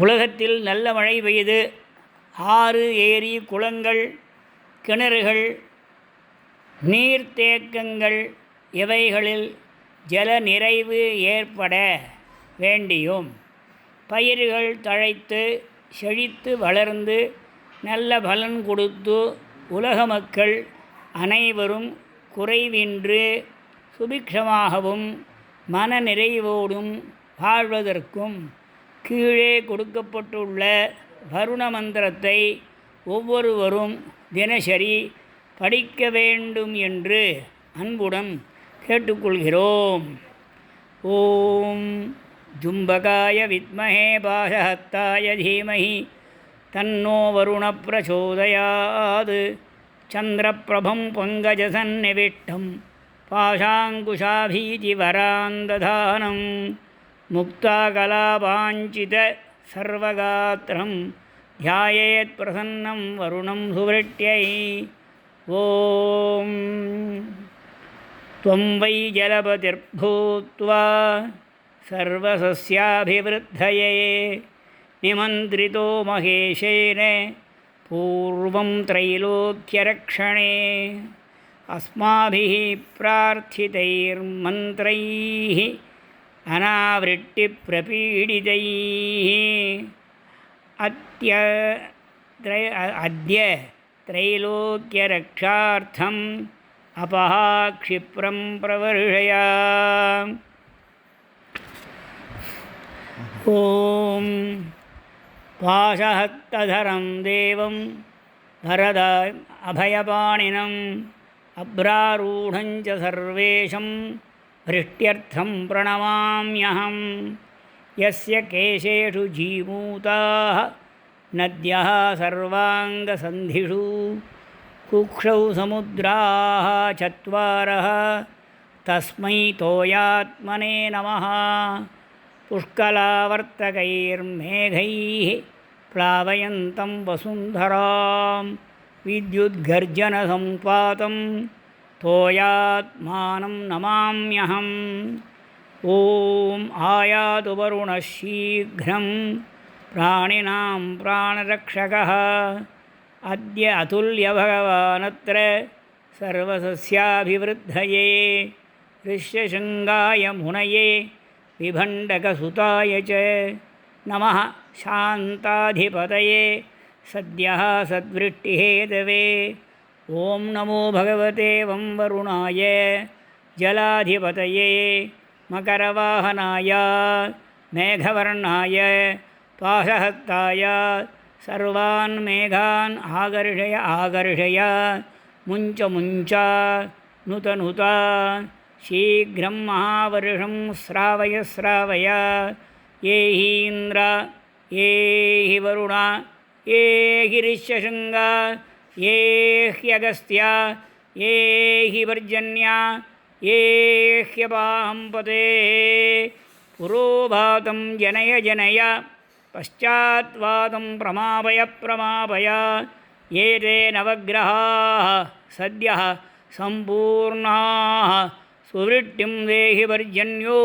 உலகத்தில் நல்ல மழை பெய்து ஆறு, ஏரி, குளங்கள், கிணறுகள், நீர்த்தேக்கங்கள் இவைகளில் ஜல நிறைவு ஏற்பட வேண்டியும் பயிர்கள் தழைத்து செழித்து வளர்ந்து நல்ல பலன் கொடுத்து உலக மக்கள் அனைவரும் குறைவின்றி சுபிக்ஷமாகவும் மன நிறைவோடும் வாழ்வதற்கும் கீழே கொடுக்கப்பட்டுள்ள வருண மந்திரத்தை ஒவ்வொருவரும் தினசரி படிக்க வேண்டும் என்று அன்புடன் கேட்டுக்கொள்கிறோம். ஓம் ஜும்பகாய வித்மஹே பாசஹஸ்தாய தீமஹி தன்னோ வருண பிரச்சோதயாத். சந்திரபிரபம் பங்கஜசன்னிவிஷ்டம் பாசாங்குஷாபீதிவராந்ததானம் முக்தாகலாபாஞ்சித சர்வகாத்திரம் த்யாயேத் பிரசன்னம் வருணம் சுவருட்யை. ஓம் த்வம் வை ஜலபதிர்பூத்வா சர்வசஸ்யாபிவிருத்தயே நிமந்திரிதோ மகேஷேன பூர்வம் த்ரைலோக்யரக்ஷணே அஸ்மாபிः பிரார்த்திதைர்மந்த்ரைः அநாவிருட்டிப்பிரபீடிதைः அத்ய த்ரைலோக்யரக்ஷார்த்தம் அபஹ க்ஷிப்ரம் பிரவர்ஷய. ஓம் பாசஹஸ்ததரம் தேவம் வரத அபயபாணினம் அப்ராரூಢஞ்ச சர்வேஷம் வ்ருஷ்ட்யர்த்தம் பிரணமாம்யஹம். யஸ்ய கேசேஷு ஜீமூதாः நத்யः சர்வாங்கசந்திஷு குக்ஷௌ சமுத்ராः சத்வாரः தஸ்மை தோயாத்மனே நமः. புஷ்கலாவர்த்தகைர்மேகைः प्लावयन्तं वसुन्धरां विद्युद्गर्जनसम्पातं तोयात्मानं नमाम्यहम्. ॐ आयातु वरुणः शीघ्रं प्राणिनां प्राणरक्षकः अद्य अतुल्यभगवानत्र सर्वसस्याभिवृद्धये ऋष्यशृङ्गाय मुनये विभण्डकसुताय च नमः. शान्ताधिपतये सद्यः सद्वृष्टिहेतवे. ॐ नमो भगवते वरुणाय जलाधिपतये मकरवाहनाय मेघवर्णाय पाशहस्ताय सर्वान् मेघान् आकर्षय आकर्षय मुञ्च मुञ्च नुत नुत शीघ्रं महावर्षं श्रावय श्रावय. ये हि इन्द्र ये हि वरुण ये हि ऋष्यशृङ्ग ये ह्यगस्त्य ये हि पर्जन्य ये ह्यपाहम्पते. पुरोभातं जनय जनय पश्चात्वातं प्रमापय प्रमापय. ये ते नवग्रहाः सद्यः सम्पूर्णाः सुवृष्टिं देहि पर्जन्यो.